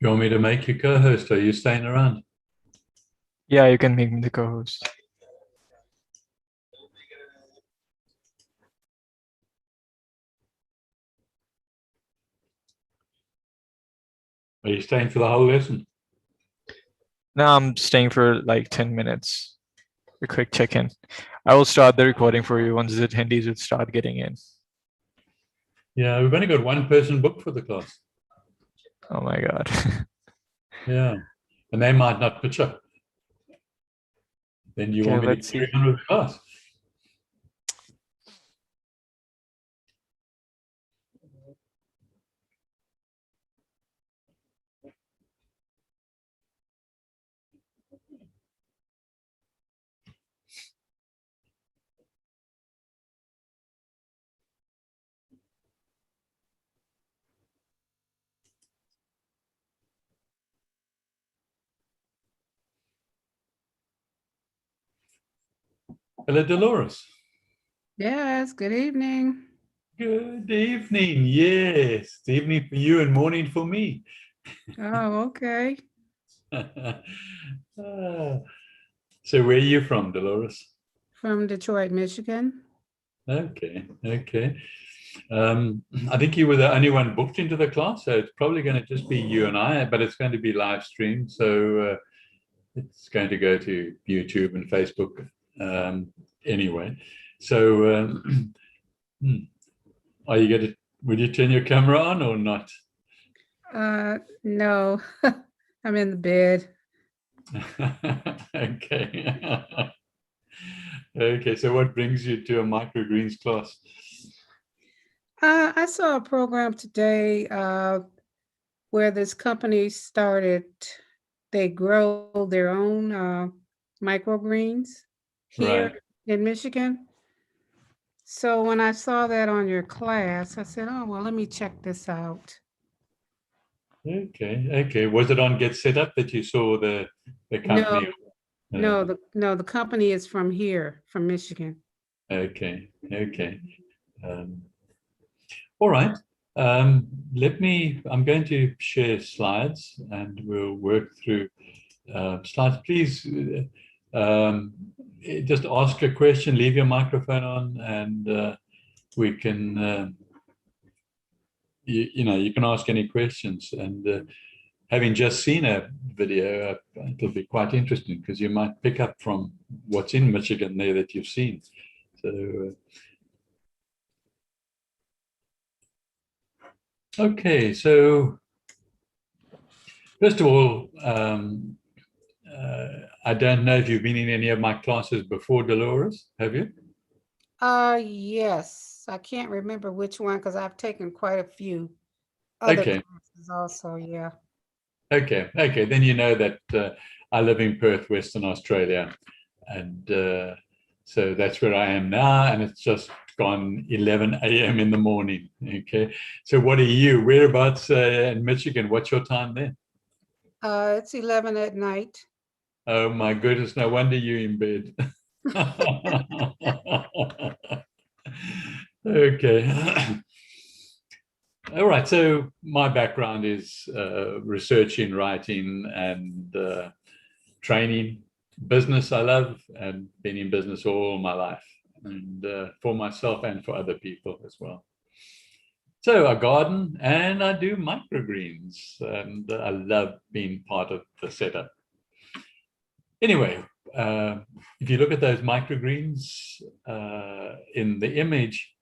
You want me to make you co-host, or are you staying around? Yeah, you can make me the co-host. Are you staying for the whole lesson? Now I'm staying for like 10 minutes. A quick check-in. I will start the recording for you once the attendees would start getting in. Yeah, we've only got one person booked for the class. Oh my God. Yeah, and they might not pitch up. Then you Okay, want me to let's carry see. on with the class? Hello, Dolores. Yes, good evening. Good evening. Yes, it's evening for you and morning for me. Oh, okay. Ah, so where are you from, Dolores? From Detroit, Michigan. Okay, okay. I think you were the only one booked into the class, so it's probably going to just be you and I, but it's going to be live streamed, so it's going to go to YouTube and Facebook anyway. So are you going to, will you turn your camera on or not? No, I'm in the bed. Okay. Okay, so what brings you to a microgreens class? I saw a program today where this company started, they grow their own microgreens here Right. in Michigan. So when I saw that on your class, I said, oh, well, let me check this out. Okay, okay. Was it on Get Set Up that you saw the company? No, the company is from here, from Michigan. Okay, okay. All right. I'm going to share slides and we'll work through slides. Please just ask a question, leave your microphone on, and we can, you can ask any questions. And having just seen a video, it'll be quite interesting because you might pick up from what's in Michigan there that you've seen. So, okay, so first of all, I don't know if you've been in any of my classes before, Dolores, have you? Yes. I can't remember which one because I've taken quite a few other Okay, classes also, yeah. okay, okay. Then you know that I live in Perth, Western Australia, and so that's where I am now, and it's just gone 11 a.m. in the morning. Okay, so what are you? Whereabouts in Michigan? What's your time there? It's 11 at night. Oh my goodness, no wonder you're in bed. Okay. All right, so my background is research in writing and training. Business I love, and been in business all my life, and for myself and for other people as well. So I garden and I do microgreens, and I love being part of the setup. Anyway, if you look at those microgreens in the image,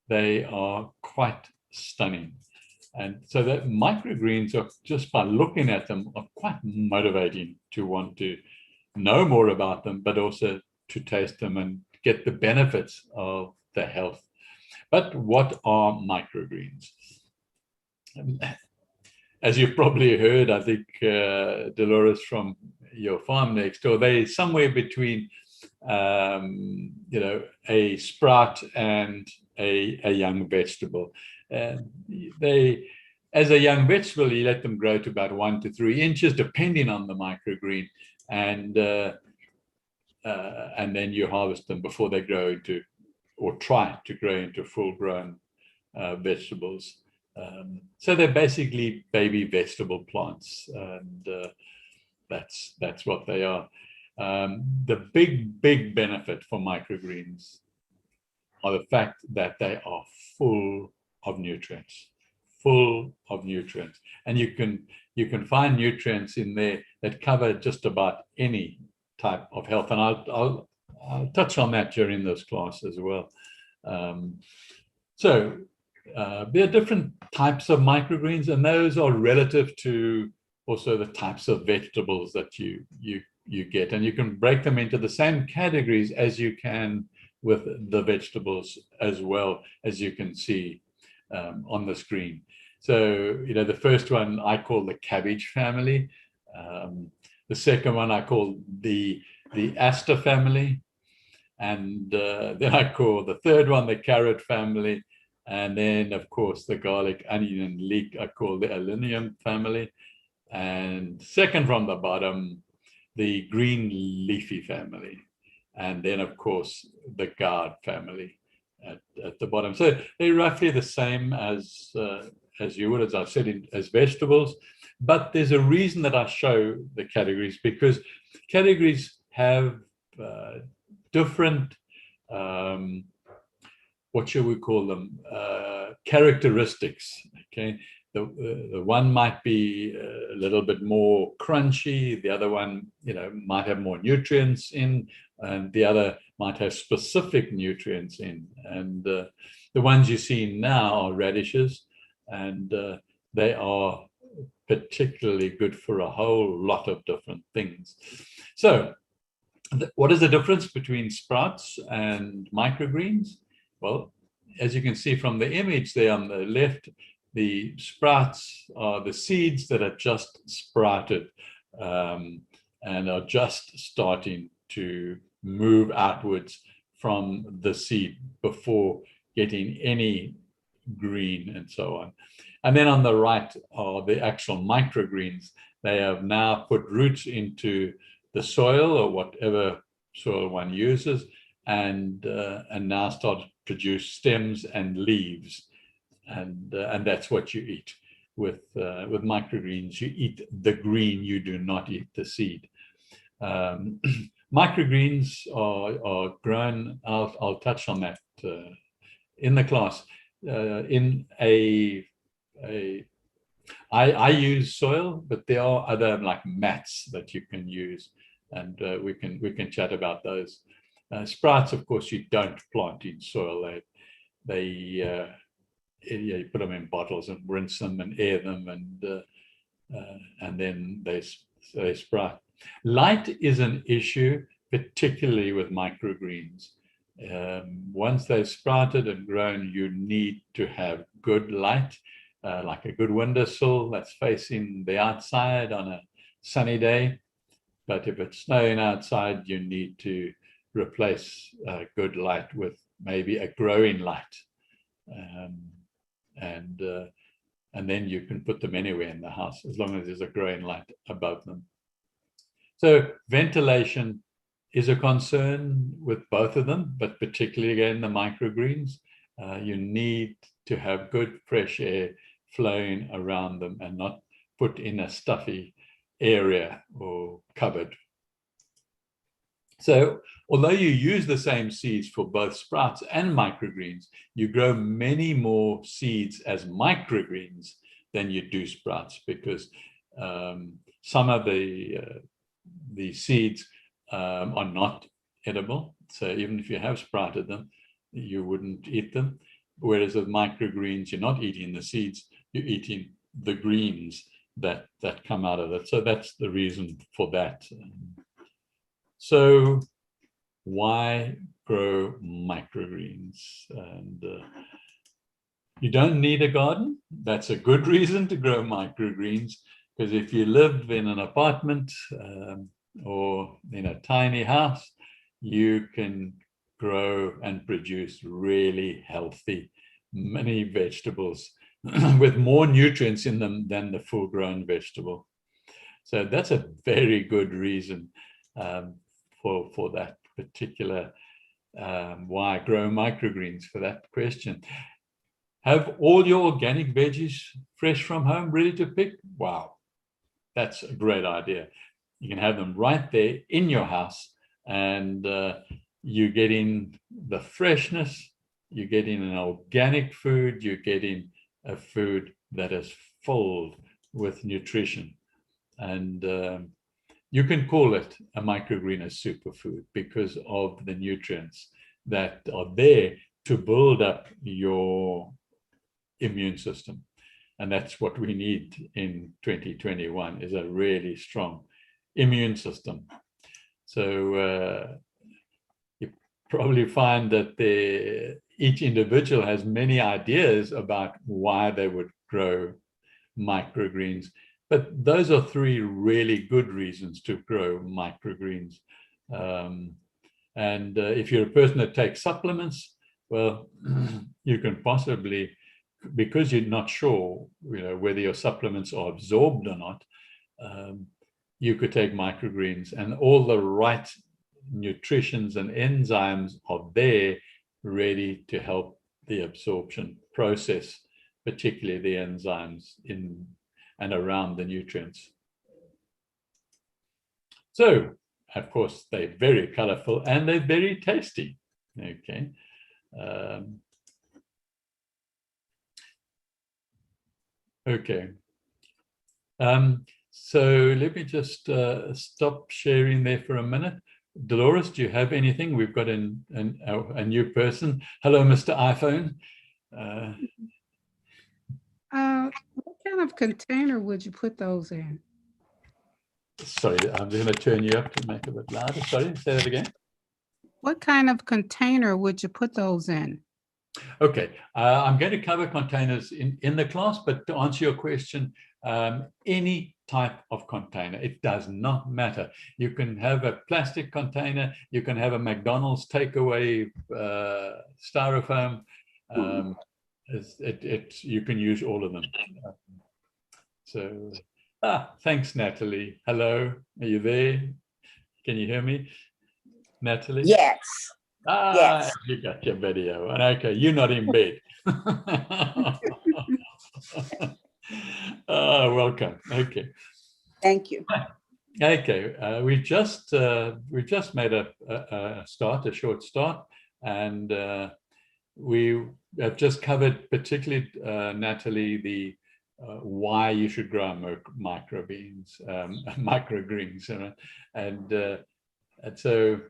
they are quite stunning. And so that microgreens are, just by looking at them, are quite motivating to want to know more about them, but also to taste them and get the benefits of the health. But what are microgreens? As you've probably heard, I think, Dolores, from your farm next door, they're somewhere between, a sprout and a young vegetable. And as a young vegetable, you let them grow to about 1 to 3 inches, depending on the microgreen, and then you harvest them before they grow into, or try to grow into, full-grown vegetables. So they're basically baby vegetable plants, and that's what they are. The big benefit for microgreens are the fact that they are full of nutrients, and you can find nutrients in there that cover just about any type of health, and I'll touch on that during this class as well. So there are different types of microgreens, and those are relative to also the types of vegetables that you get, and you can break them into the same categories as you can with the vegetables, as well, as you can see on the screen. So, the first one I call the cabbage family. The second one I call the aster family. And then I call the third one the carrot family. And then, of course, the garlic, onion, and leek I call the allium family. And second from the bottom, the green leafy family. And then, of course, the gourd family at the bottom. So they're roughly the same as you would, as I've said, as vegetables. But there's a reason that I show the categories, because categories have different, what should we call them, characteristics. Okay, the one might be a little bit more crunchy, the other one, might have more nutrients in, and the other might have specific nutrients in. And the ones you see now are radishes, and they are particularly good for a whole lot of different things. So what is the difference between sprouts and microgreens? Well, as you can see from the image there on the left, the sprouts are the seeds that are just sprouted and are just starting to move outwards from the seed before getting any green and so on. And then on the right are the actual microgreens. They have now put roots into the soil, or whatever soil one uses, and now start to produce stems and leaves, and that's what you eat with microgreens. You eat the green, you do not eat the seed. Microgreens are grown. I'll touch on that in the class. I use soil, but there are other like mats that you can use, and we can chat about those. Sprouts, of course, you don't plant in soil. You put them in bottles and rinse them and air them, and then they sprout. Light is an issue, particularly with microgreens. Once they've sprouted and grown, you need to have good light, like a good windowsill that's facing the outside on a sunny day. But if it's snowing outside, you need to replace good light with maybe a growing light. And then you can put them anywhere in the house, as long as there's a growing light above them. So ventilation is a concern with both of them, but particularly, again, the microgreens. You need to have good fresh air flowing around them and not put in a stuffy area or cupboard. So although you use the same seeds for both sprouts and microgreens, you grow many more seeds as microgreens than you do sprouts, because some of the seeds are not edible. So even if you have sprouted them, you wouldn't eat them. Whereas with microgreens, you're not eating the seeds, you're eating the greens that come out of it. So that's the reason for that. So why grow microgreens? And you don't need a garden. That's a good reason to grow microgreens, because if you live in an apartment or in a tiny house, you can grow and produce really healthy, many vegetables with more nutrients in them than the full-grown vegetable. So that's a very good reason for that particular why grow microgreens, for that question. have all your organic veggies fresh from home, ready to pick. Wow, that's a great idea. You can have them right there in your house, and you're getting the freshness, you're getting an organic food, you're getting a food that is filled with nutrition. And you can call it a microgreen, a superfood, because of the nutrients that are there to build up your immune system. And that's what we need in 2021, is a really strong immune system. So you probably find that each individual has many ideas about why they would grow microgreens, but those are 3 really good reasons to grow microgreens. And if you're a person that takes supplements, well, you can possibly, because you're not sure, whether your supplements are absorbed or not, you could take microgreens, and all the right nutritions and enzymes are there, ready to help the absorption process, particularly the enzymes in and around the nutrients. So, of course, they're very colorful and they're very tasty. Okay. Okay. So let me just stop sharing there for a minute. Dolores, do you have anything? We've got a new person. Hello, Mr. iPhone. What kind of container would you put those in? Sorry, I'm going to turn you up to make it a bit louder. Sorry, say that again. What kind of container would you put those in? Okay, I'm going to cover containers in the class, but to answer your question, any type of container, it does not matter. You can have a plastic container, you can have a McDonald's takeaway styrofoam. You can use all of them. So, thanks, Natalie. Hello, are you there? Can you hear me, Natalie? Yes. Yes. You got your video. Okay, you're not in bed. Welcome. Okay. Thank you. Okay, we just made a short start, and we have just covered, particularly Natalie, the why you should grow microgreens, and so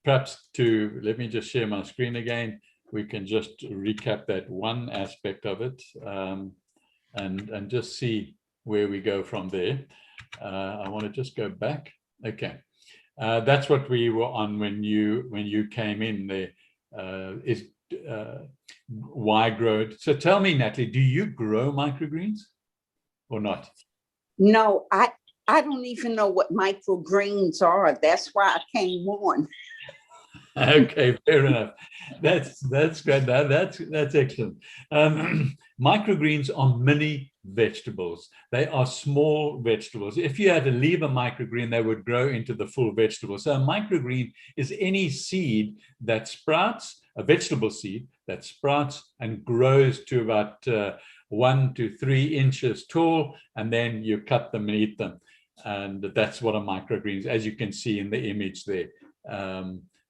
perhaps let me just share my screen again. We can just recap that one aspect of it, and just see where we go from there. I want to just go back. Okay, that's what we were on when you came in there. Is why grow it? So tell me, Natalie, do you grow microgreens or not? No, I don't even know what microgreens are. That's why I came on. Okay, fair enough. That's great. That's excellent. Microgreens are mini vegetables. They are small vegetables. If you had to leave a microgreen, they would grow into the full vegetable. So a microgreen is any seed that sprouts, a vegetable seed that sprouts and grows to about 1 to 3 inches tall, and then you cut them and eat them. And that's what a microgreen is, as you can see in the image there.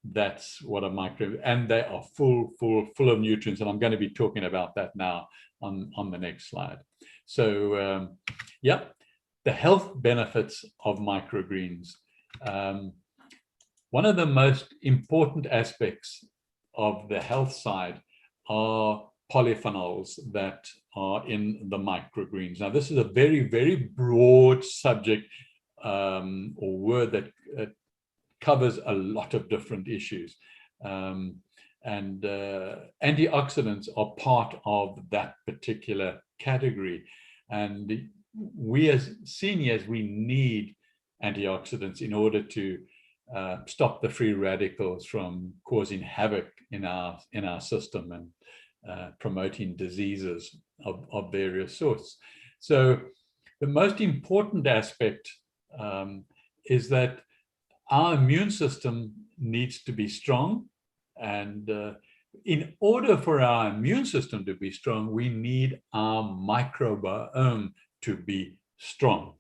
That's what a micro, and they are full of nutrients, and I'm going to be talking about that now on the next slide. So yeah, the health benefits of microgreens. One of the most important aspects of the health side are polyphenols that are in the microgreens. Now, this is a very broad subject or word that covers a lot of different issues. And antioxidants are part of that particular category. And we as seniors, we need antioxidants in order to stop the free radicals from causing havoc in our system and promoting diseases of various sorts. So the most important aspect is that our immune system needs to be strong, and in order for our immune system to be strong, we need our microbiome to be strong,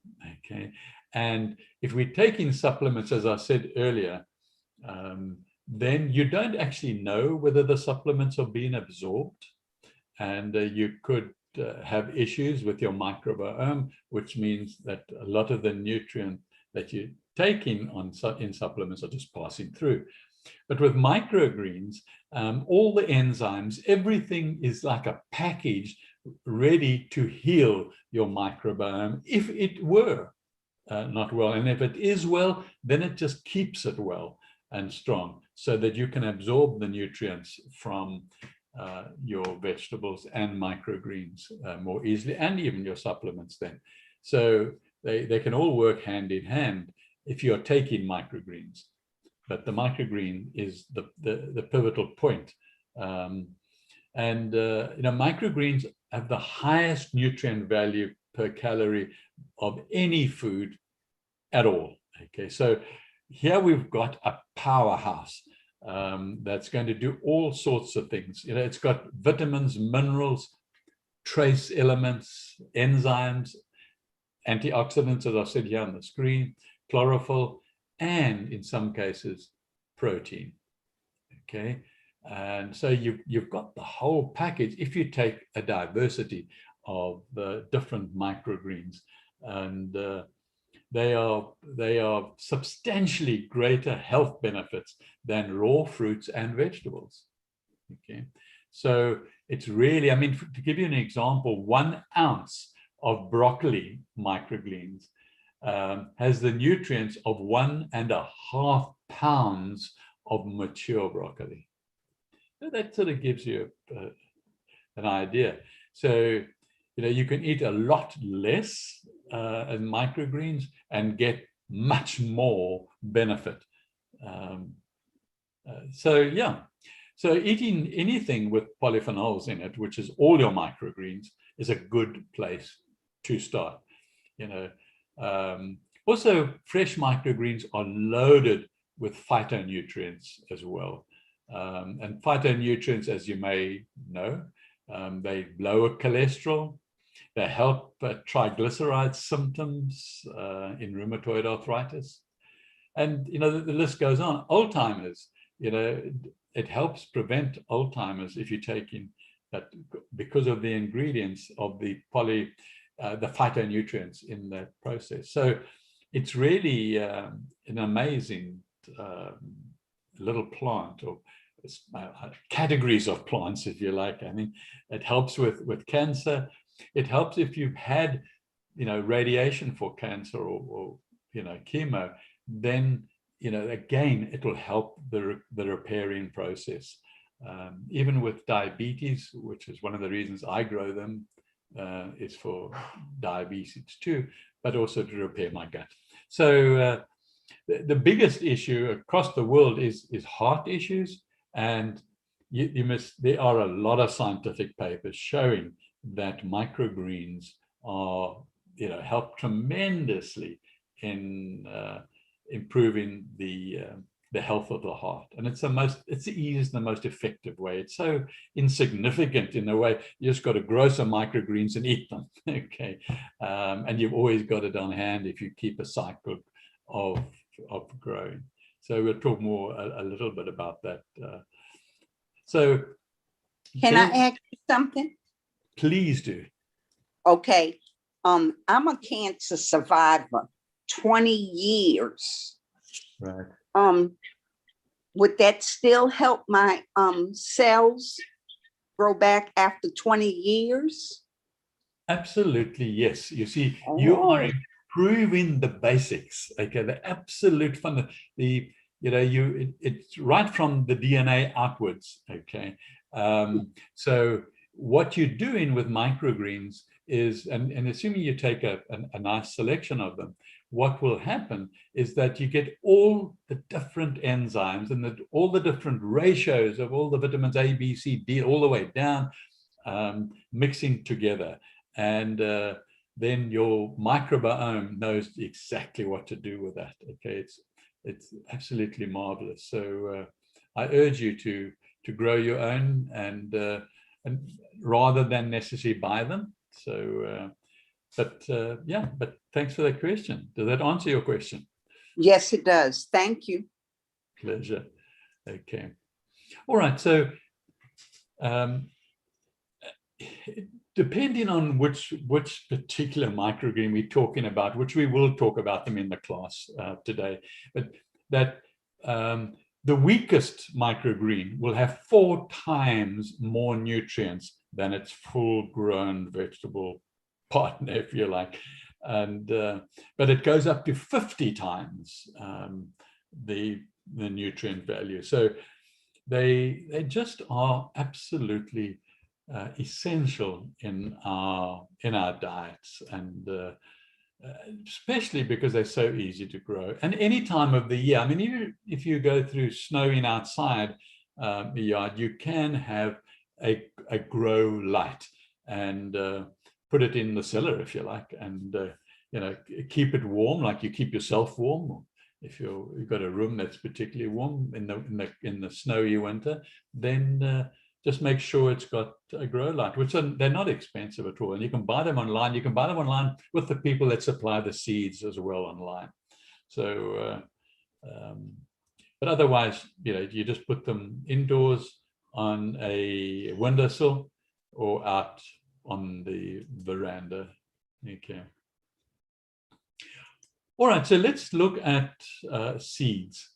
okay? And if we take in supplements, as I said earlier, then you don't actually know whether the supplements are being absorbed, and you could have issues with your microbiome, which means that a lot of the nutrient that you take in supplements are just passing through. But with microgreens, all the enzymes, everything is like a package ready to heal your microbiome if it were not well. And if it is well, then it just keeps it well and strong so that you can absorb the nutrients from your vegetables and microgreens more easily, and even your supplements then. So they can all work hand in hand if you're taking microgreens. But the microgreen is the pivotal point. Microgreens have the highest nutrient value per calorie of any food at all. Okay, so here we've got a powerhouse that's going to do all sorts of things. It's got vitamins, minerals, trace elements, enzymes, antioxidants, as I said here on the screen, chlorophyll, and in some cases, protein. Okay, and so you've got the whole package if you take a diversity of the different microgreens, and they are substantially greater health benefits than raw fruits and vegetables. Okay, so it's really, I mean, to give you an example, 1 ounce of broccoli microgreens has the nutrients of 1.5 pounds of mature broccoli. So that sort of gives you an idea. So, you can eat a lot less in microgreens and get much more benefit. So eating anything with polyphenols in it, which is all your microgreens, is a good place to start. Also, fresh microgreens are loaded with phytonutrients as well. And phytonutrients, as you may know, they lower cholesterol, they help triglyceride symptoms in rheumatoid arthritis. And, the list goes on. Alzheimer's, it helps prevent Alzheimer's if you take in that because of the ingredients of the phytonutrients in that process. So it's really an amazing little plant, or categories of plants, if you like. I mean, it helps with cancer. It helps if you've had, radiation for cancer or chemo, then, again, it will help the repairing process. Even with diabetes, which is one of the reasons I grow them, is for diabetes too, but also to repair my gut. So the biggest issue across the world is heart issues, and there are a lot of scientific papers showing that microgreens are, help tremendously in improving the health of the heart. And it's the easiest and the most effective way. It's so insignificant in a way. You just got to grow some microgreens and eat them. Okay, and you've always got it on hand if you keep a cycle of growing. So we'll talk more a little bit about that. So can I ask you something? Please do. Okay, I'm a cancer survivor, 20 years. Right. Would that still help my cells grow back after 20 years? Absolutely, yes. You see, you are improving the basics. Okay, the absolute fun. It's right from the DNA outwards. Okay, so what you're doing with microgreens is, and assuming you take a nice selection of them, what will happen is that you get all the different enzymes and all the different ratios of all the vitamins A, B, C, D, all the way down, mixing together. And then your microbiome knows exactly what to do with that. Okay, it's absolutely marvelous. So I urge you to grow your own, and rather than necessarily buy them. So, yeah, but thanks for that question. Does that answer your question? Yes, it does. Thank you. Pleasure. Okay. All right. So, depending on which particular microgreen we're talking about, which we will talk about them in the class today, but that the weakest microgreen will have 4 times more nutrients than its full-grown vegetable partner, if you like, and but it goes up to 50 times the nutrient value. So they just are absolutely essential in our diets, and especially because they're so easy to grow. And any time of the year, I mean, even if you go through snowing outside the yard, you can have a grow light and put it in the cellar, if you like, and you know, keep it warm, like you keep yourself warm. If you've got a room that's particularly warm in the snowy winter, then just make sure it's got a grow light, which they're not expensive at all. And you can buy them online. You can buy them online with the people that supply the seeds as well online. So, but otherwise, you know, you just put them indoors on a windowsill or out on the veranda. Okay. All right, so let's look at seeds.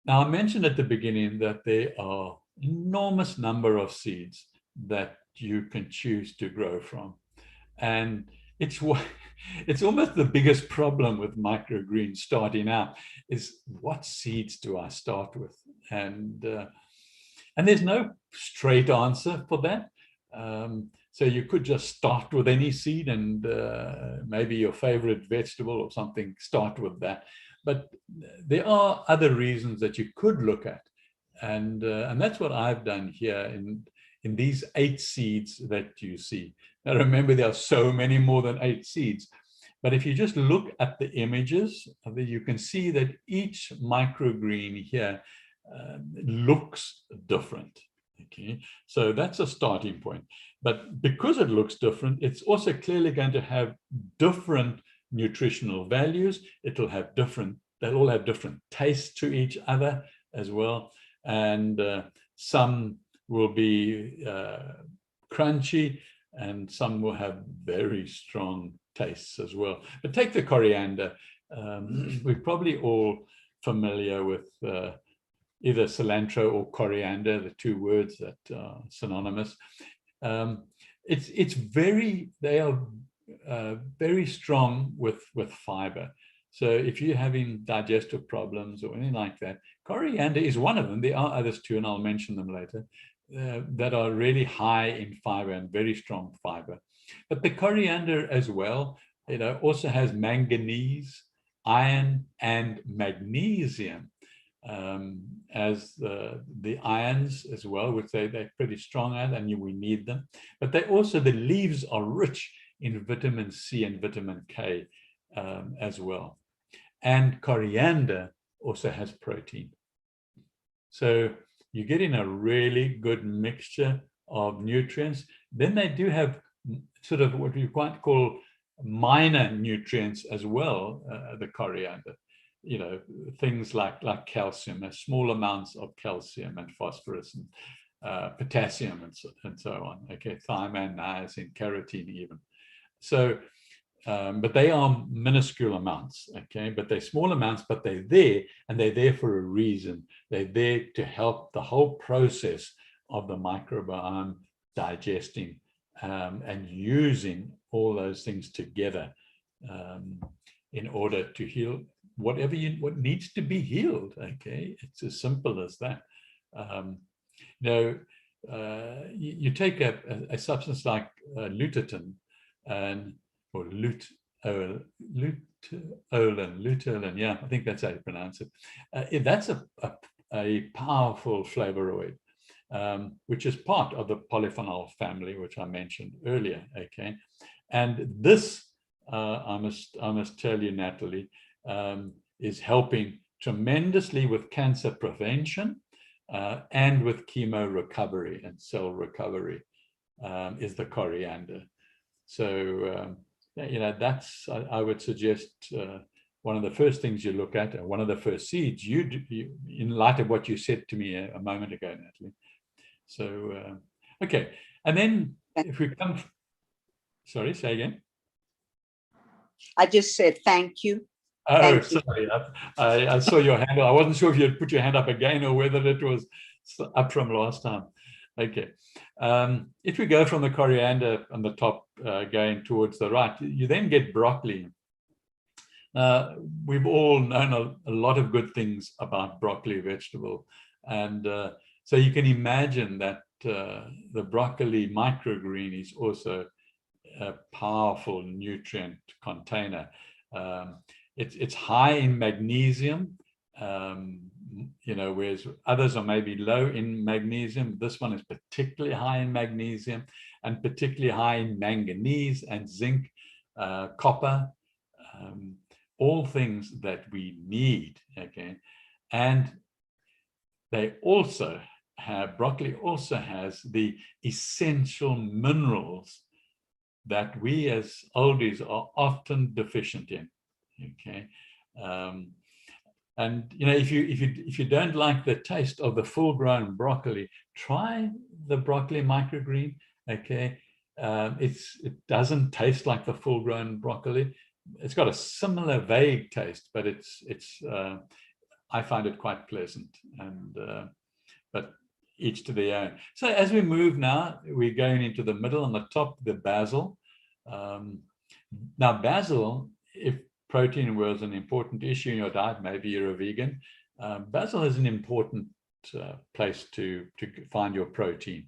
Now, I mentioned at the beginning that there are enormous number of seeds that you can choose to grow from. And it's almost the biggest problem with microgreens starting out is, what seeds do I start with? And there's no straight answer for that. So you could just start with any seed, and maybe your favorite vegetable or something, start with that. But there are other reasons that you could look at. And that's what I've done here in these 8 seeds that you see. Now, remember, there are so many more than 8 seeds. But if you just look at the images, you can see that each microgreen here looks different. Okay, so that's a starting point. But because it looks different, it's also clearly going to have different nutritional values. They'll all have different tastes to each other as well. And some will be crunchy, and some will have very strong tastes as well. But take the coriander. We're probably all familiar with either cilantro or coriander, the 2 words that are synonymous. They are very strong with fiber. So if you're having digestive problems or anything like that, coriander is one of them. There are others too, and I'll mention them later, that are really high in fiber and very strong fiber. But the coriander as well, you know, also has manganese, iron, and magnesium as the irons as well, which they're pretty strong at, and we need them. But the leaves are rich in vitamin C and vitamin K as well. And coriander also has protein. So you're getting a really good mixture of nutrients. Then they do have sort of what we might call minor nutrients as well, the coriander. You know, things like calcium, small amounts of calcium and phosphorus and potassium and so on. Okay, thiamine, niacin, carotene even. So, but they are minuscule amounts. Okay, but they're small amounts, but they're there, and they're there for a reason. They're there to help the whole process of the microbiome digesting and using all those things together in order to heal what needs to be healed. Okay, it's as simple as that. You take a substance like lutein or luteolin, yeah, I think that's how you pronounce it. That's a powerful flavonoid, which is part of the polyphenol family, which I mentioned earlier. Okay, and this I must tell you, Natalie, is helping tremendously with cancer prevention, and with chemo recovery and cell recovery, is the coriander. So, that's, I would suggest, one of the first things you look at, and one of the first seeds you in light of what you said to me a moment ago, Natalie. So, okay. And then if we come, sorry, say again. I just said thank you. Oh, Thank you. sorry. I saw your hand. I wasn't sure if you had put your hand up again or whether it was up from last time. Okay. If we go from the coriander on the top, going towards the right, you then get broccoli. We've all known a lot of good things about broccoli vegetable. And so you can imagine that the broccoli microgreen is also a powerful nutrient container. It's high in magnesium, whereas others are maybe low in magnesium. This one is particularly high in magnesium, and particularly high in manganese and zinc, copper, all things that we need, okay? And they also have, broccoli also has the essential minerals that we as oldies are often deficient in, okay? And if you don't like the taste of the full-grown broccoli, try the broccoli microgreen, okay? It doesn't taste like the full-grown broccoli. It's got a similar vague taste, but I find it quite pleasant, and but each to their own. So as we move now, we're going into the middle. On the top, the basil. Now basil, if protein was an important issue in your diet, maybe you're a vegan, basil is an important place to find your protein.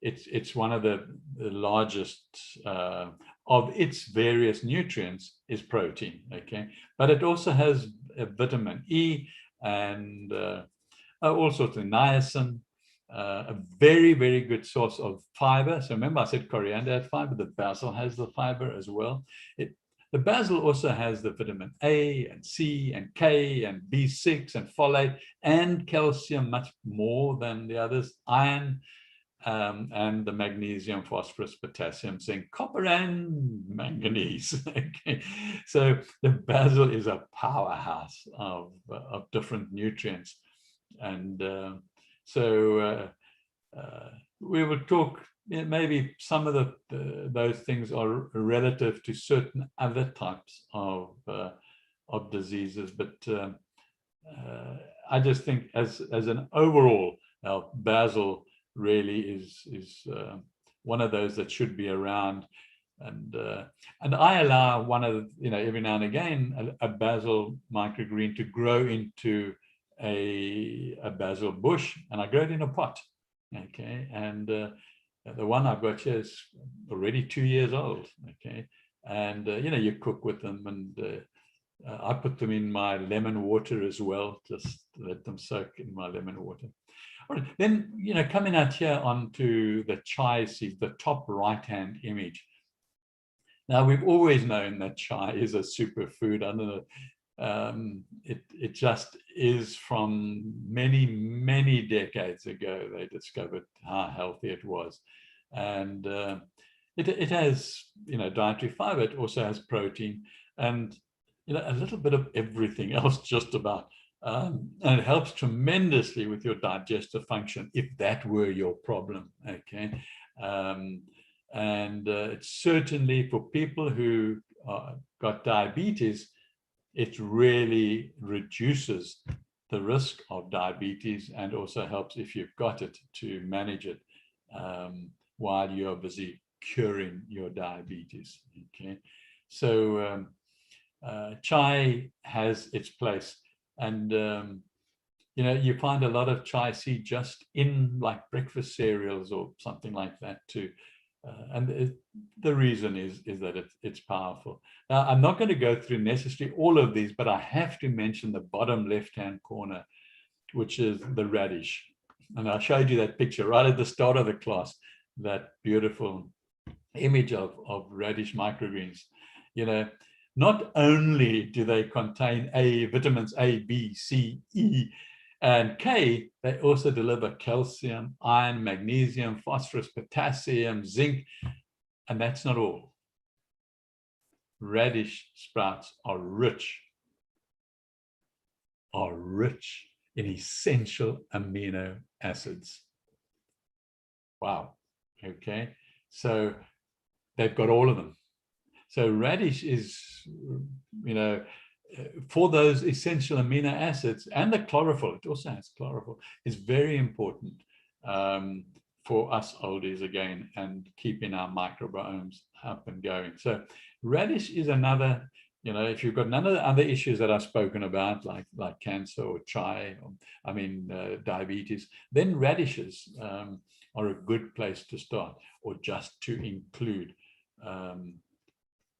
It's one of the largest of its various nutrients is protein, okay? But it also has a vitamin E and all sorts of niacin, a very, very good source of fiber. So remember I said coriander had fiber, the basil has the fiber as well. The basil also has the vitamin A and C and K and B6 and folate and calcium, much more than the others, iron, and the magnesium, phosphorus, potassium, zinc, copper, and manganese. Okay, so the basil is a powerhouse of different nutrients, and so we will talk. Maybe some of those things are relative to certain other types of diseases, but I just think as an overall, basil really is one of those that should be around, and I allow one of every now and again a basil microgreen to grow into a basil bush, and I grow it in a pot, okay, and the one I've got here is already 2 years old, okay, and you cook with them, and I put them in my lemon water as well, just let them soak in my lemon water. All right, then, coming out here onto the chai seed, the top right-hand image. Now, we've always known that chai is a superfood. I don't know, it just is. From many, many decades ago, they discovered how healthy it was. And it has, dietary fiber. It also has protein and, a little bit of everything else just about. And it helps tremendously with your digestive function, if that were your problem, okay? And it's certainly for people who got diabetes, it really reduces the risk of diabetes, and also helps, if you've got it, to manage it while you're busy curing your diabetes, okay? So chai has its place. And, you find a lot of chai seed just in like breakfast cereals or something like that too. And the reason is that it's powerful. Now, I'm not going to go through necessarily all of these, but I have to mention the bottom left-hand corner, which is the radish. And I showed you that picture right at the start of the class, that beautiful image of radish microgreens. Not only do they contain vitamins A, B, C, E, And K, they also deliver calcium, iron, magnesium, phosphorus, potassium, zinc, and that's not all. Radish sprouts are rich in essential amino acids. Wow. Okay. So they've got all of them. So radish is, for those essential amino acids, and the chlorophyll, it also has chlorophyll, is very important for us oldies again, and keeping our microbiomes up and going. So radish is another, if you've got none of the other issues that I've spoken about, like cancer or diabetes, then radishes are a good place to start, or just to include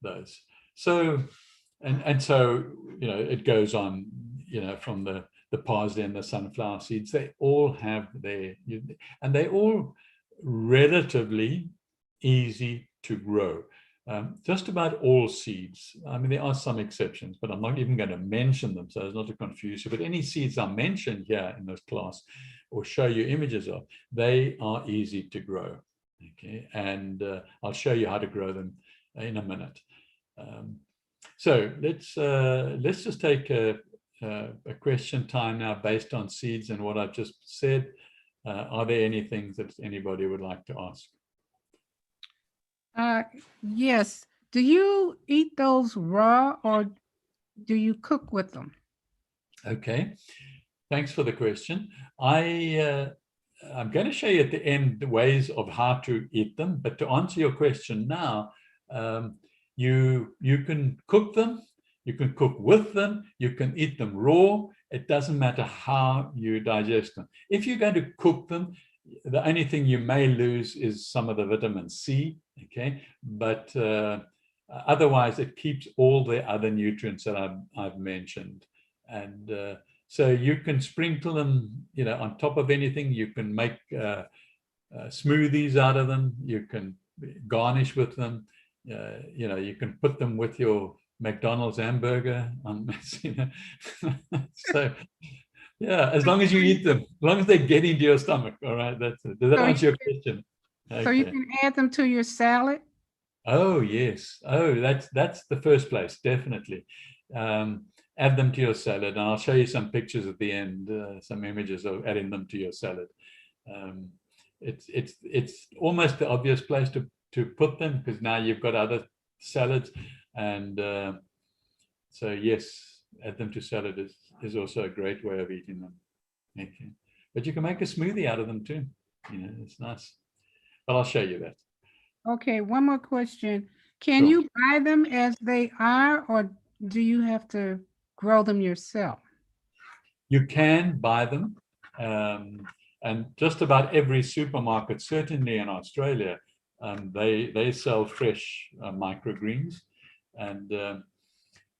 those. So, so, it goes on, from the parsley and the sunflower seeds, they all have and they're all relatively easy to grow. Just about all seeds. I mean, there are some exceptions, but I'm not even going to mention them, so as not to confuse you. But any seeds I mentioned here in this class, or show you images of, they are easy to grow. Okay, and I'll show you how to grow them in a minute. So let's just take a question time now based on seeds and what I've just said. Are there any things that anybody would like to ask? Yes. Do you eat those raw, or do you cook with them? Okay. Thanks for the question. I'm going to show you at the end the ways of how to eat them, but to answer your question now, you can cook them, you can cook with them, you can eat them raw. It doesn't matter how you digest them. If you're going to cook them, the only thing you may lose is some of the vitamin C, okay? But otherwise, it keeps all the other nutrients that I've mentioned. And so you can sprinkle them, on top of anything. You can make smoothies out of them. You can garnish with them. You can put them with your McDonald's hamburger. So, yeah, as long as you eat them, as long as they get into your stomach. All right, that's it. Does that answer your question? Okay. So you can add them to your salad? Oh, yes. Oh, that's the first place, definitely. Add them to your salad, and I'll show you some pictures at the end, some images of adding them to your salad. It's almost the obvious place to put them, because now you've got other salads, and so yes, add them to salad is also a great way of eating them. Okay. But you can make a smoothie out of them too. It's nice. But I'll show you that. Okay, one more question. Can Sure. you buy them as they are, or do you have to grow them yourself? You can buy them, and just about every supermarket, certainly in Australia, they sell fresh microgreens. And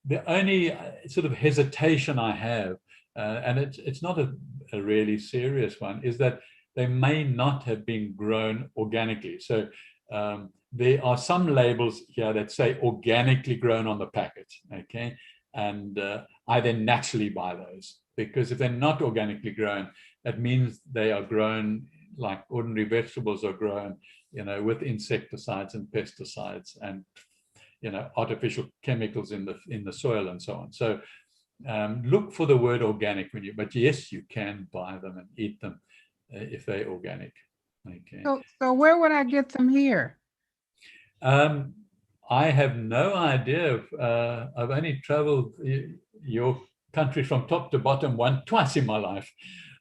the only sort of hesitation I have, and it's not a really serious one, is that they may not have been grown organically. So there are some labels here that say organically grown on the packet, okay? And I then naturally buy those, because if they're not organically grown, that means they are grown like ordinary vegetables are grown, with insecticides and pesticides and, artificial chemicals in the soil and so on. So look for the word organic but yes, you can buy them and eat them if they're organic. Okay. So where would I get them here? I have no idea. I've only traveled your country from top to bottom twice in my life.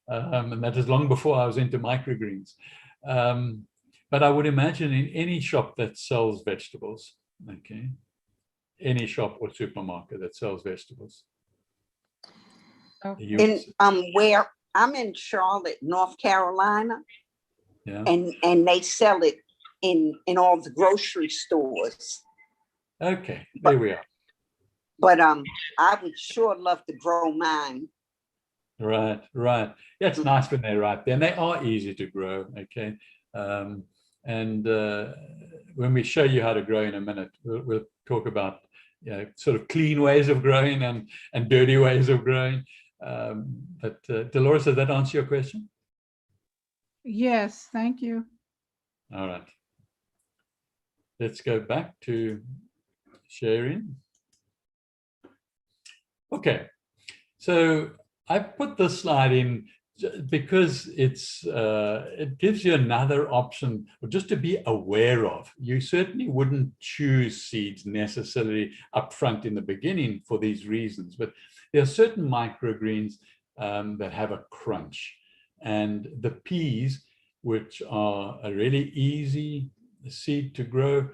And that is long before I was into microgreens. But I would imagine in any shop that sells vegetables, okay? Any shop or supermarket that sells vegetables. Okay. Where I'm in Charlotte, North Carolina, yeah. and they sell it in all the grocery stores. Okay, there we are. But I would sure love to grow mine. Right. Yeah, it's nice when they're right there, and they are easy to grow. Okay, and when we show you how to grow in a minute, we'll talk about sort of clean ways of growing and dirty ways of growing. Dolores, does that answer your question? Yes, thank you. All right. Let's go back to sharing. Okay, so I put this slide in because it gives you another option just to be aware of. You certainly wouldn't choose seeds necessarily up front in the beginning for these reasons, but there are certain microgreens that have a crunch, and the peas, which are a really easy seed to grow,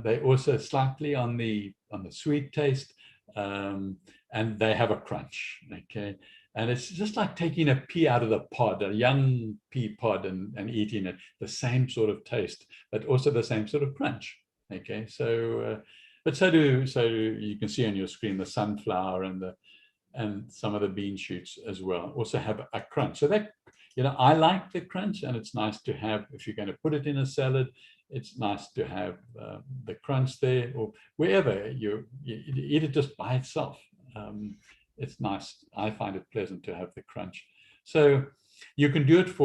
they also slightly on the sweet taste, and they have a crunch. Okay. And it's just like taking a pea out of the pod, a young pea pod, and eating it. The same sort of taste, but also the same sort of crunch. Okay, so but so you can see on your screen the sunflower and some of the bean shoots as well also have a crunch. So that, I like the crunch, and it's nice to have if you're going to put it in a salad. It's nice to have the crunch there, or wherever you eat it just by itself. It's nice. I find it pleasant to have the crunch. So you can do it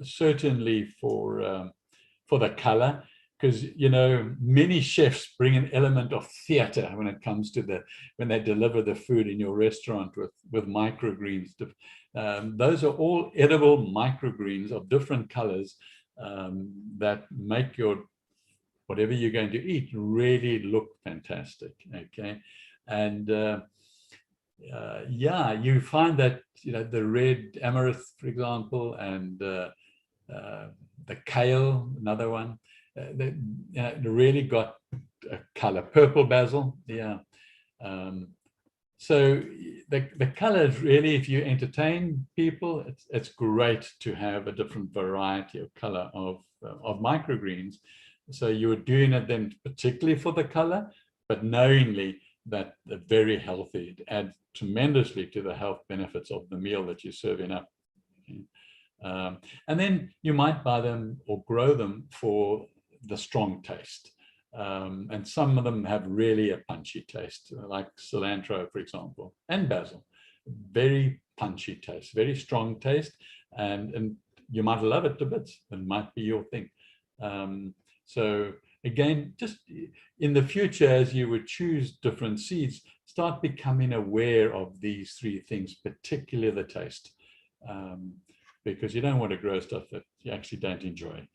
certainly for the color, because many chefs bring an element of theater when it comes to when they deliver the food in your restaurant with microgreens. Those are all edible microgreens of different colors that make your whatever you're going to eat really look fantastic. Okay, and yeah, you find that the red amaranth, for example, and the kale, another one, they really got a color. Purple basil, yeah. So the colors really, if you entertain people, it's great to have a different variety of color of microgreens. So you were doing it then particularly for the color, but knowingly that they're very healthy. It adds tremendously to the health benefits of the meal that you're serving up. Okay. And then you might buy them or grow them for the strong taste. And some of them have really a punchy taste, like cilantro, for example, and basil. Very punchy taste, very strong taste, and you might love it to bits. It might be your thing. So again, just in the future, as you would choose different seeds, start becoming aware of these three things, particularly the taste, because you don't want to grow stuff that you actually don't enjoy,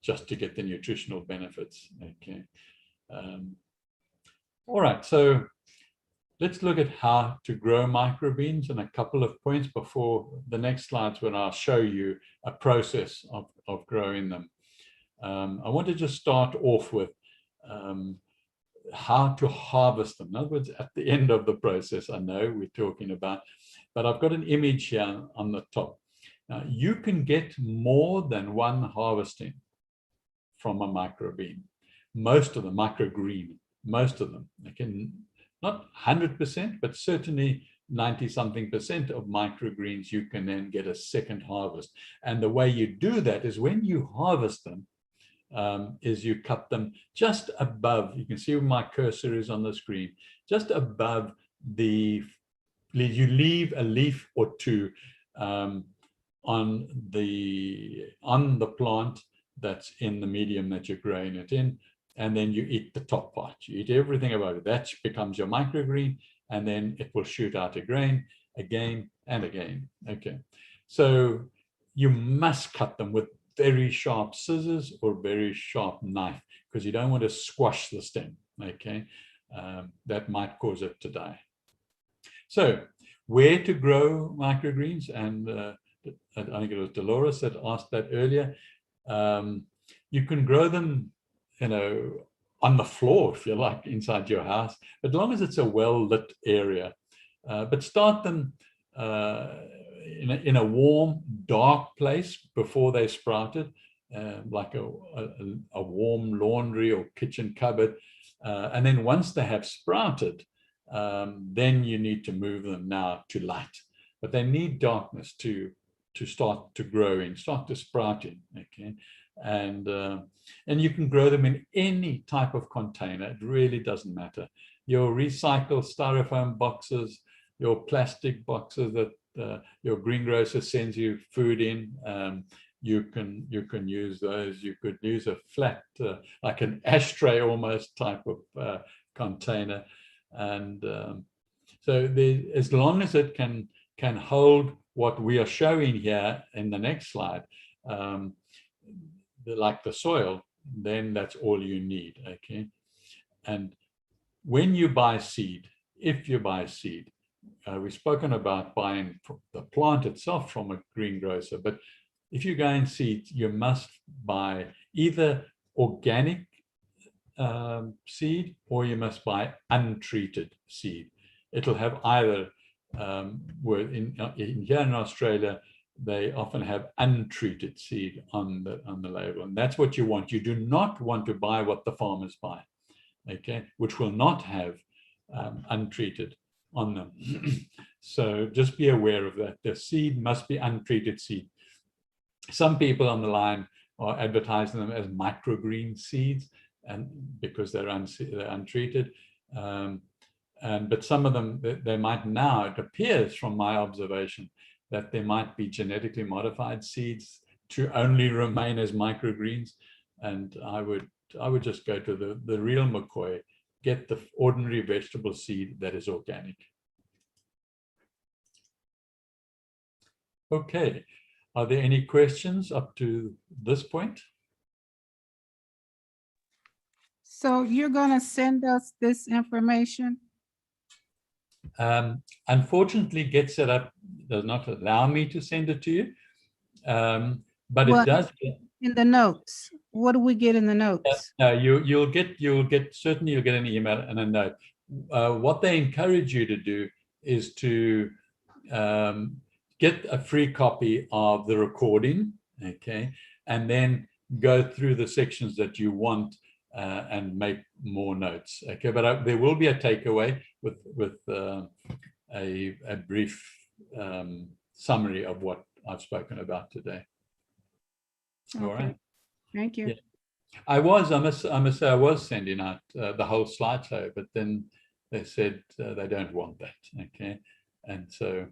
just to get the nutritional benefits. Okay. All right, so let's look at how to grow microgreens and a couple of points before the next slides, when I'll show you a process of growing them. I want to just start off with how to harvest them. In other words, at the end of the process, I know we're talking about, but I've got an image here on the top. Now, you can get more than one harvesting from a microbean. Most of them, microgreen, most of them. They can, not 100%, but certainly 90-something% of microgreens, you can then get a second harvest. And the way you do that is when you harvest them, is you cut them just above, you can see where my cursor is on the screen, just above you leave a leaf or two on the plant that's in the medium that you're growing it in, and then you eat the top part. You eat everything above it. That becomes your microgreen, and then it will shoot out a grain again and again. Okay, so you must cut them with very sharp scissors or very sharp knife, because you don't want to squash the stem. Okay, that might cause it to die. So where to grow microgreens, and I think it was Dolores that asked that earlier. You can grow them, on the floor if you like, inside your house, as long as it's a well-lit area. But start them in a warm, dark place before they sprouted, like a warm laundry or kitchen cupboard. And then once they have sprouted, then you need to move them now to light. But they need darkness to start to growing, start to sprouting. Okay, and you can grow them in any type of container. It really doesn't matter. Your recycled styrofoam boxes, your plastic boxes that your greengrocer sends you food in. You can use those. You could use a flat, like an ashtray almost type of container, and so as long as it can hold what we are showing here in the next slide, like the soil, then that's all you need. Okay, and when you buy seed, if you buy seed, we've spoken about buying the plant itself from a greengrocer, but if you're going seed, you must buy either organic seed or you must buy untreated seed. It'll have either, here in Australia, they often have untreated seed on the label, and that's what you want. You do not want to buy what the farmers buy, okay, which will not have untreated on them. So just be aware of that. The seed must be untreated seed. Some people on the line are advertising them as microgreen seeds, and because they're untreated. But some of them, they might now, it appears from my observation, that there might be genetically modified seeds to only remain as microgreens. And I would just go to the real McCoy, get the ordinary vegetable seed that is organic. Okay, are there any questions up to this point? So you're going to send us this information? Unfortunately, Get Set Up does not allow me to send it to you, but What? it does. In the notes. What do we get in the notes? No, you'll get certainly you'll get an email and a note. What they encourage you to do is to get a free copy of the recording, okay, and then go through the sections that you want and make more notes, okay. But there will be a takeaway with a brief summary of what I've spoken about today. Okay. All right. Thank you. Yeah. I must say I was sending out the whole slideshow, but then they said they don't want that, okay. And so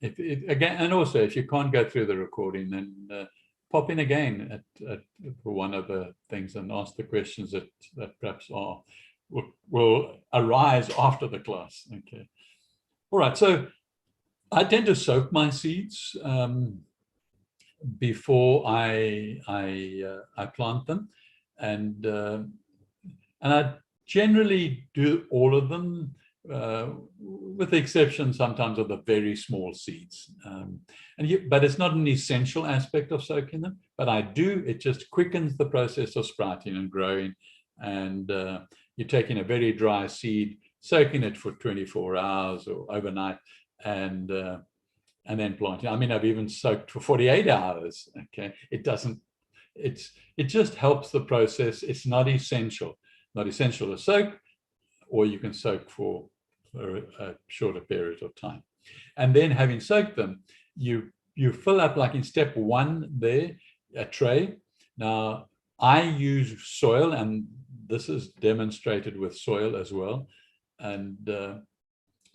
again, and also if you can't go through the recording, then pop in again for one of the things and ask the questions that perhaps will arise after the class, okay. All right, so I tend to soak my seeds before I plant them, and I generally do all of them, with the exception sometimes of the very small seeds. But it's not an essential aspect of soaking them, but I do. It just quickens the process of sprouting and growing. And you're taking a very dry seed, soaking it for 24 hours or overnight, and then planting. I mean, I've even soaked for 48 hours. Okay, it just helps the process. It's not essential to soak, or you can soak for a shorter period of time. And then having soaked them, you fill up, like in step 1 there, a tray. Now I use soil, and this is demonstrated with soil as well. And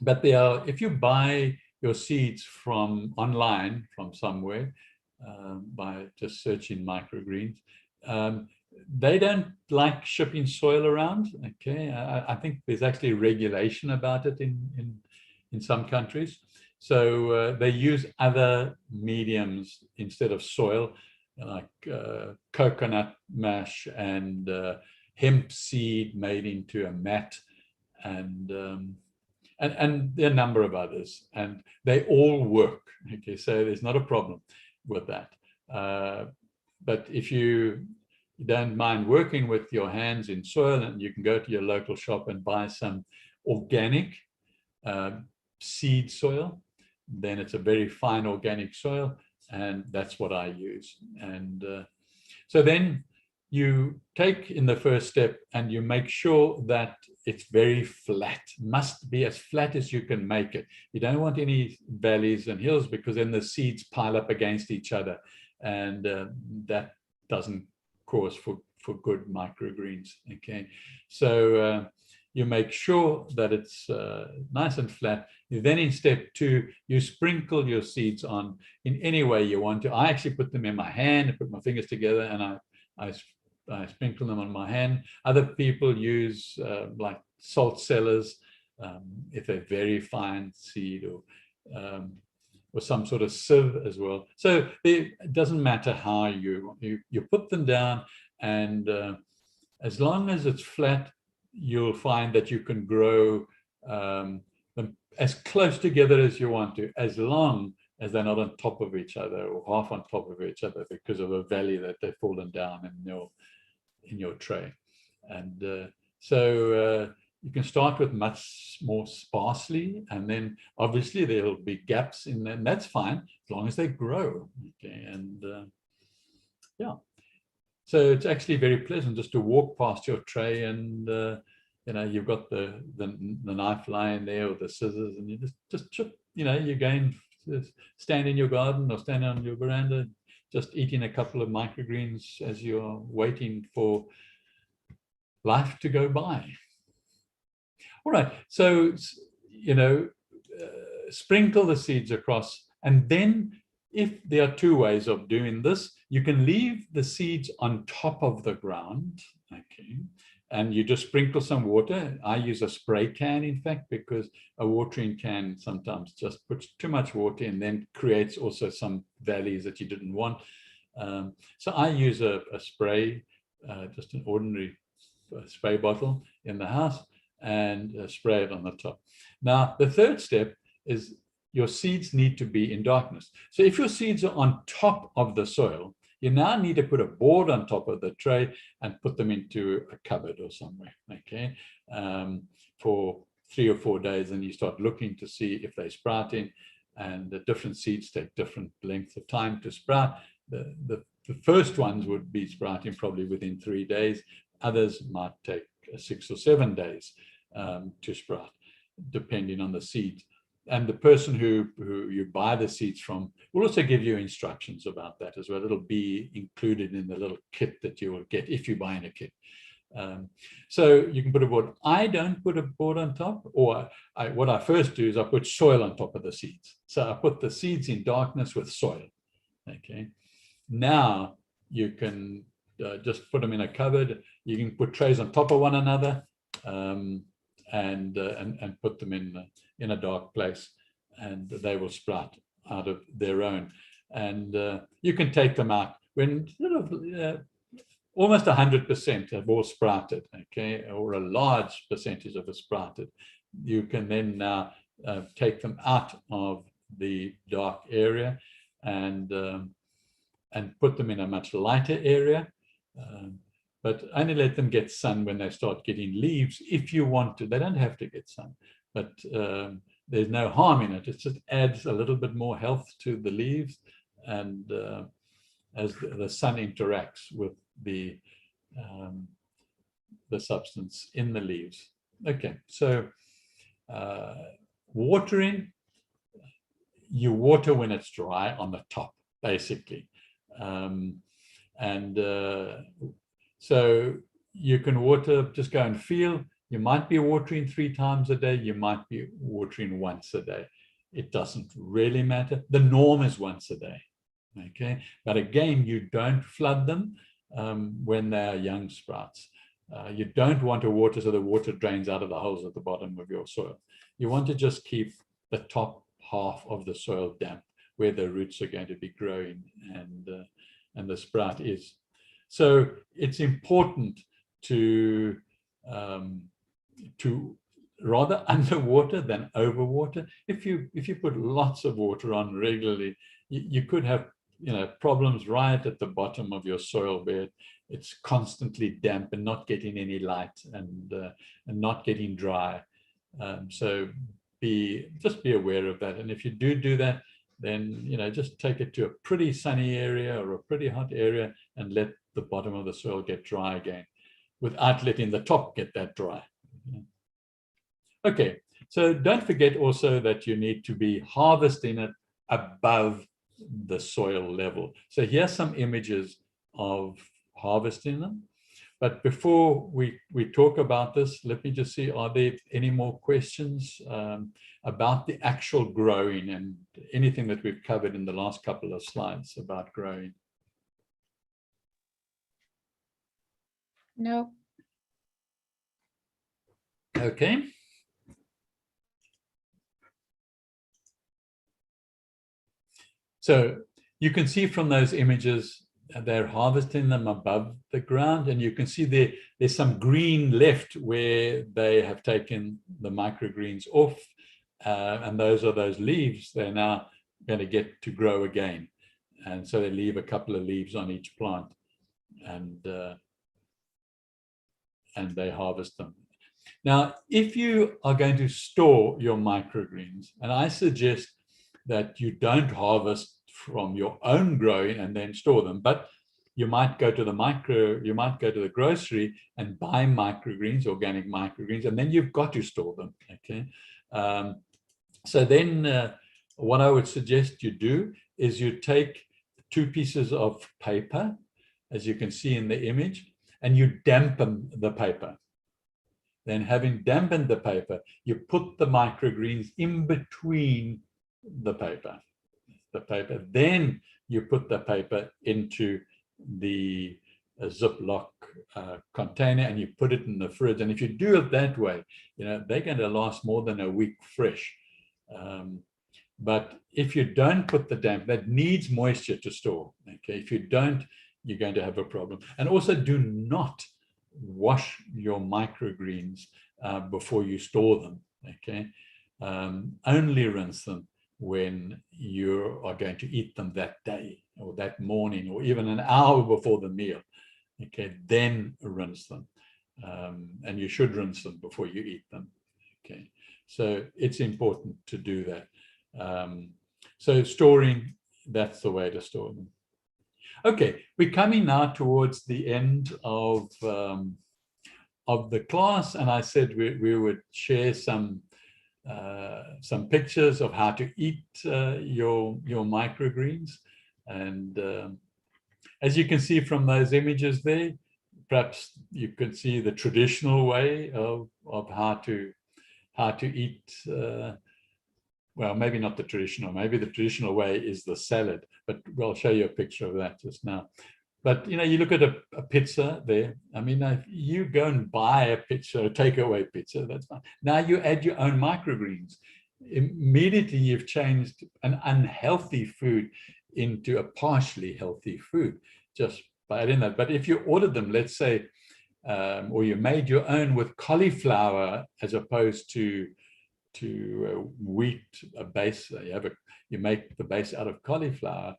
but if you buy your seeds from online from somewhere, by just searching microgreens, they don't like shipping soil around, okay. I think there's actually regulation about it in some countries. So they use other mediums instead of soil, like coconut mash and hemp seed made into a mat, and there are a number of others, and they all work, okay. So there's not a problem with that. But if you don't mind working with your hands in soil, and you can go to your local shop and buy some organic seed soil, then it's a very fine organic soil, and that's what I use. And so then you take in the first step and you make sure that it's very flat, must be as flat as you can make it. You don't want any valleys and hills, because then the seeds pile up against each other, and that doesn't cause for good microgreens, okay. So you make sure that it's nice and flat. Then in step 2, you sprinkle your seeds on in any way you want to. I actually put them in my hand, put my fingers together, and I sprinkle them on my hand. Other people use like salt cellars, if they're very fine seed, or some sort of sieve as well. So it doesn't matter how you put them down, and as long as it's flat, you'll find that you can grow them as close together as you want to, as long as they're not on top of each other or half on top of each other because of a valley that they've fallen down in your tray. And so you can start with much more sparsely, and then obviously there'll be gaps in them. That's fine as long as they grow. Okay, and yeah. So it's actually very pleasant just to walk past your tray, and you've got the knife lying there or the scissors, and you just chip. You're going to stand in your garden or stand on your veranda, just eating a couple of microgreens as you're waiting for life to go by. All right, so sprinkle the seeds across, and then if there are 2 ways of doing this, you can leave the seeds on top of the ground, okay, and you just sprinkle some water. I use a spray can, in fact, because a watering can sometimes just puts too much water and then creates also some valleys that you didn't want. So I use a spray, just an ordinary spray bottle in the house, and spray it on the top. Now, the 3rd step is your seeds need to be in darkness. So if your seeds are on top of the soil, you now need to put a board on top of the tray and put them into a cupboard or somewhere, okay, for 3 or 4 days, and you start looking to see if they're sprouting, and the different seeds take different lengths of time to sprout. The first ones would be sprouting probably within 3 days. Others might take 6 or 7 days to sprout, depending on the seeds. And the person who you buy the seeds from will also give you instructions about that as well. It'll be included in the little kit that you will get if you buy in a kit. So you can put a board. I don't put a board on top, or what I first do is I put soil on top of the seeds. So I put the seeds in darkness with soil. Okay. Now you can just put them in a cupboard. You can put trays on top of one another, and put them in a dark place, and they will sprout out of their own. And you can take them out when almost 100% have all sprouted, okay, or a large percentage of it sprouted. You can then now take them out of the dark area and put them in a much lighter area. But only let them get sun when they start getting leaves if you want to. They don't have to get sun, but there's no harm in it. It just adds a little bit more health to the leaves, and as the sun interacts with the substance in the leaves. Okay, so watering, you water when it's dry on the top, basically. So you can water, just go and feel. You might be watering 3 times a day. You might be watering once a day. It doesn't really matter. The norm is once a day, okay? But again, you don't flood them when they are young sprouts. You don't want to water so the water drains out of the holes at the bottom of your soil. You want to just keep the top half of the soil damp, where the roots are going to be growing and the sprout is. So it's important to rather underwater than overwater. If you put lots of water on regularly, you could have problems right at the bottom of your soil bed. It's constantly damp and not getting any light and not getting dry. So just be aware of that. And if you do that, then just take it to a pretty sunny area or a pretty hot area and let the bottom of the soil get dry again, without letting the top get that dry. Okay, so don't forget also that you need to be harvesting it above the soil level. So here's some images of harvesting them. But before we talk about this, let me just see, are there any more questions about the actual growing and anything that we've covered in the last couple of slides about growing? No. Okay. So you can see from those images, they're harvesting them above the ground, and you can see there's some green left where they have taken the microgreens off, and those are those leaves. They're now going to get to grow again, and so they leave a couple of leaves on each plant, and they harvest them. Now, if you are going to store your microgreens, and I suggest that you don't harvest from your own growing and then store them, but you might go to the grocery and buy microgreens, organic microgreens, and then you've got to store them. Okay. So then what I would suggest you do is you take 2 pieces of paper, as you can see in the image, and you dampen the paper. Then, having dampened the paper, you put the microgreens in between the paper. Then you put the paper into the Ziploc container and you put it in the fridge. And if you do it that way, they're going to last more than a week fresh. But if you don't put the damp, that needs moisture to store. Okay, if you don't, you're going to have a problem. And also, do not wash your microgreens before you store them. Okay, only rinse them when you are going to eat them that day or that morning or even an hour before the meal. Okay, then rinse them, and you should rinse them before you eat them. Okay, so it's important to do that. So storing, that's the way to store them. Okay, we're coming now towards the end of the class, and I said we would share some pictures of how to eat your microgreens. And as you can see from those images there, perhaps you can see the traditional way of how to eat. Well, maybe not the traditional. Maybe the traditional way is the salad, but we'll show you a picture of that just now. But you look at a pizza there. I mean, if you go and buy a pizza, a takeaway pizza, that's fine. Now you add your own microgreens. Immediately you've changed an unhealthy food into a partially healthy food just by adding that. But if you ordered them, let's say, or you made your own with cauliflower as opposed to wheat base, you make the base out of cauliflower,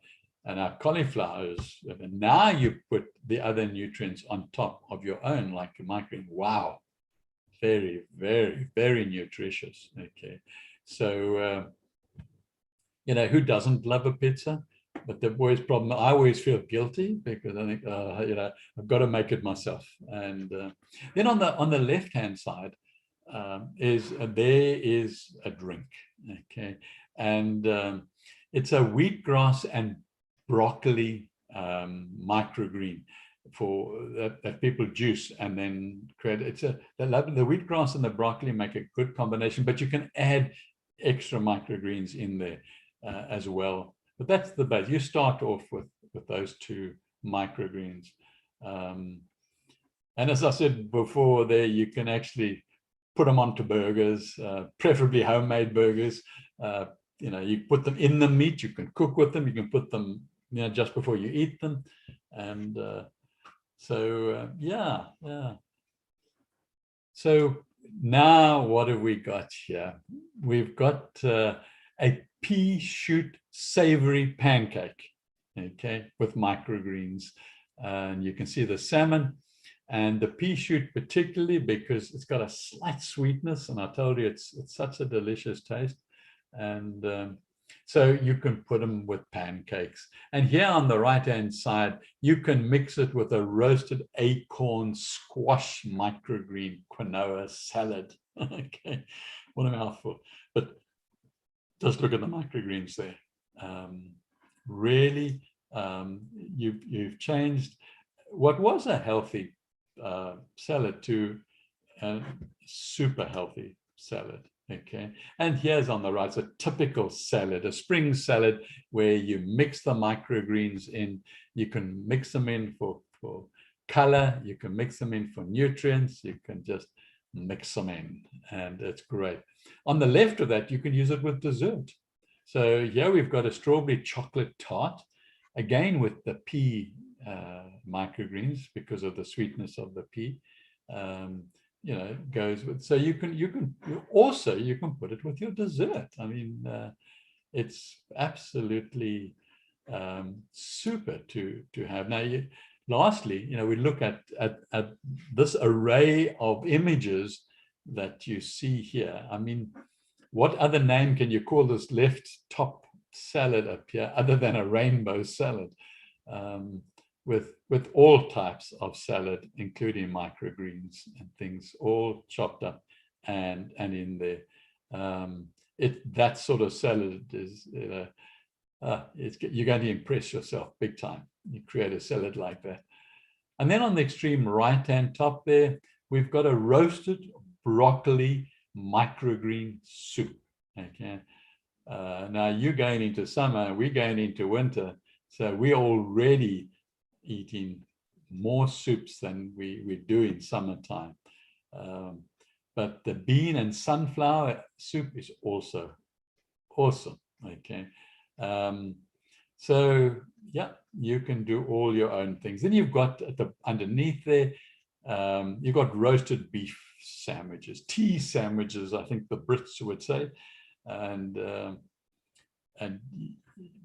and our cauliflower is, and now you put the other nutrients on top of your own, like a microgreen. Wow, very, very, very nutritious. Okay, so who doesn't love a pizza? But the boys' problem, I always feel guilty because I think I've got to make it myself. And then on the left hand side, there is a drink, okay, and it's a wheatgrass and broccoli microgreen that people juice and then create. The wheatgrass and the broccoli make a good combination, but you can add extra microgreens in there as well. But that's the base. You start off with those 2 microgreens, and as I said before, there you can actually put them onto burgers, preferably homemade burgers. You put them in the meat, you can cook with them, you can put them just before you eat them. And yeah. So now what have we got here? We've got a pea shoot savory pancake, okay, with microgreens. And you can see the salmon. And the pea shoot particularly because it's got a slight sweetness, and I told you it's such a delicious taste. And so you can put them with pancakes. And here on the right-hand side, you can mix it with a roasted acorn squash microgreen quinoa salad. Okay, what a mouthful. But just look at the microgreens there. Really, you've changed what was a healthy salad to a super healthy salad. Okay, and here's on the right, it's a typical salad, a spring salad where you mix the microgreens in. You can mix them in for color, you can mix them in for nutrients, you can just mix them in, and it's great. On the left of that, you can use it with dessert. So here we've got a strawberry chocolate tart, again with the pea microgreens because of the sweetness of the pea. You know, goes with, so you can put it with your dessert. I mean, it's absolutely super to have. Now, lastly, you know, we look at this array of images that you see here. I mean, what other name can you call this left top salad up here other than a rainbow salad? With all types of salad, including microgreens and things, all chopped up and in there. That sort of salad is, you're going to impress yourself big time. You create a salad like that. And then on the extreme right-hand top there, we've got a roasted broccoli microgreen soup. Okay. Now you're going into summer, we're going into winter, so we're already eating more soups than we do in summertime. But the bean and sunflower soup is also awesome. Okay. So yeah, you can do all your own things. Then you've got underneath there, you've got roasted beef sandwiches, tea sandwiches, I think the Brits would say. And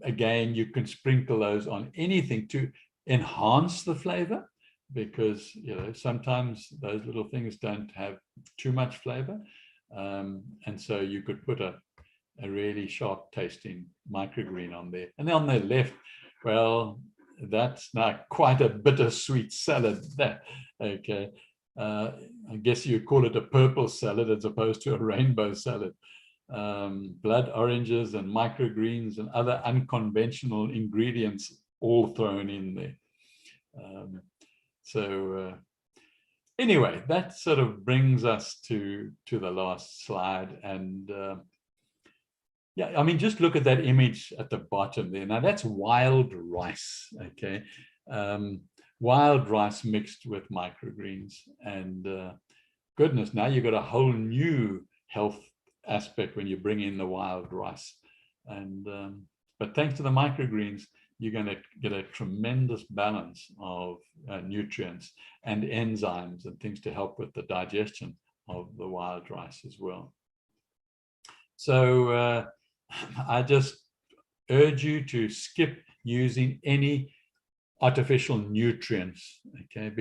again, you can sprinkle those on anything to enhance the flavor, because you know sometimes those little things don't have too much flavor, and so you could put a really sharp tasting microgreen on there. And then on the left, well, that's not quite a bittersweet salad there. Okay, I guess you call it a purple salad as opposed to a rainbow salad. Blood oranges and microgreens and other unconventional ingredients all thrown in there. Anyway, that sort of brings us to the last slide. And yeah, I mean, just look at that image at the bottom there. Now that's wild rice, okay? Wild rice mixed with microgreens. And goodness, now you've got a whole new health aspect when you bring in the wild rice. And but thanks to the microgreens, you're going to get a tremendous balance of nutrients and enzymes and things to help with the digestion of the wild rice as well. So I just urge you to skip using any artificial nutrients, okay?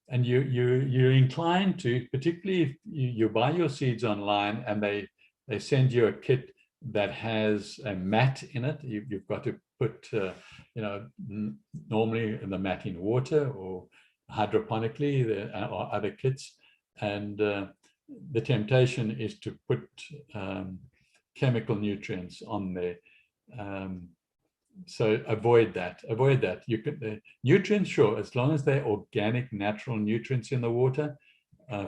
And you're inclined to, particularly if you buy your seeds online and they send you a kit that has a mat in it. You've got to put, you know, normally the mat in water or hydroponically, there are other kits. And the temptation is to put chemical nutrients on there. So avoid that. You could, nutrients, sure, as long as they're organic, natural nutrients in the water,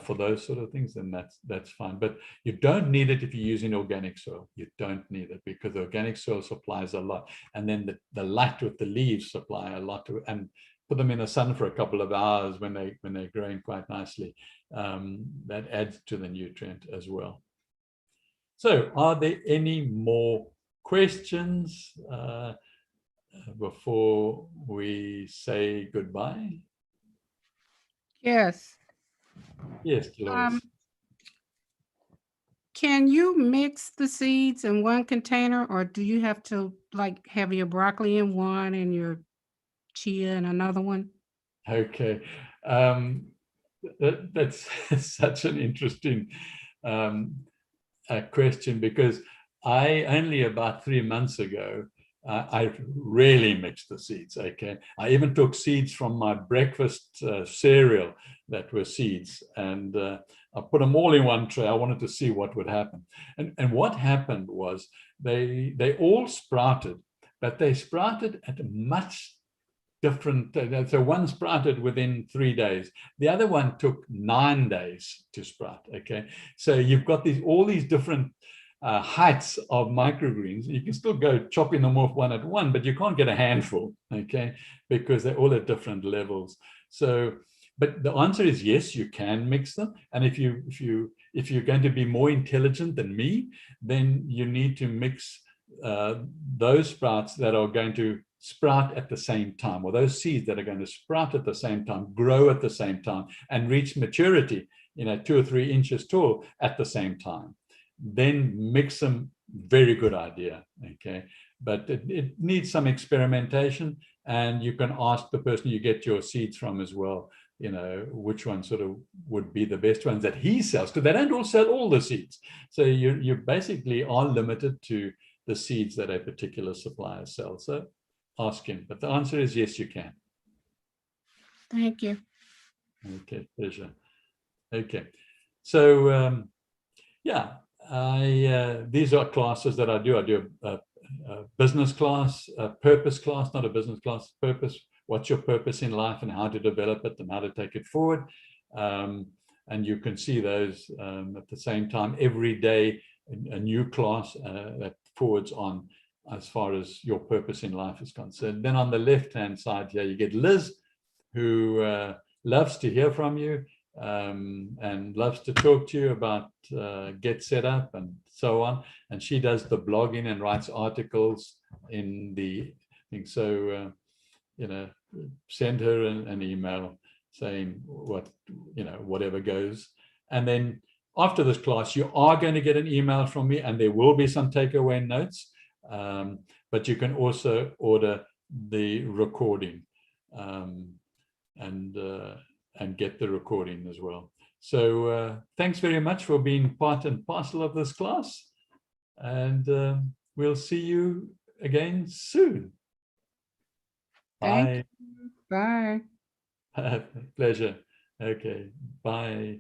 for those sort of things, then that's fine. But you don't need it if you're using organic soil. You don't need it because organic soil supplies a lot. And then the light with the leaves supply a lot and put them in the sun for a couple of hours when they're growing quite nicely. That adds to the nutrient as well. So are there any more questions before we say goodbye? Yes. Yes, Dolores. Can you mix the seeds in one container, or do you have to like have your broccoli in one and your chia in another one? Okay. That's such an interesting question, because I only about 3 months ago, I really mixed the seeds, okay? I even took seeds from my breakfast cereal that were seeds, and I put them all in one tray. I wanted to see what would happen. And what happened was they all sprouted, but they sprouted at much different. So one sprouted within 3 days. The other one took 9 days to sprout. Okay, so you've got all these different heights of microgreens. You can still go chopping them off one at one, but you can't get a handful. Okay, because they're all at different levels. So, but the answer is yes, you can mix them. And if you're going to be more intelligent than me, then you need to mix those sprouts that are going to sprout at the same time, or those seeds that are going to sprout at the same time, grow at the same time, and reach maturity, 2 or 3 inches tall at the same time. Then mix them. Very good idea. Okay, but it needs some experimentation, and you can ask the person you get your seeds from as well, which one sort of would be the best ones that he sells, because they don't all sell all the seeds. So you basically are limited to the seeds that a particular supplier sells. So ask him. But the answer is yes, you can. Thank you. Okay, pleasure. Okay, so yeah, these are classes that I do. I do a business class, a purpose class, not a business class, purpose. What's your purpose in life and how to develop it and how to take it forward. And you can see those at the same time every day, a new class that forwards on as far as your purpose in life is concerned. Then on the left-hand side here, you get Liz, who loves to hear from you and loves to talk to you about get set up and so on. And she does the blogging and writes articles in the thing. So, send her an email saying whatever goes. And then after this class, you are going to get an email from me, and there will be some takeaway notes. But you can also order the recording and get the recording as well. So thanks very much for being part and parcel of this class. And we'll see you again soon. Thank Bye. you. Bye. Pleasure. Okay. Bye.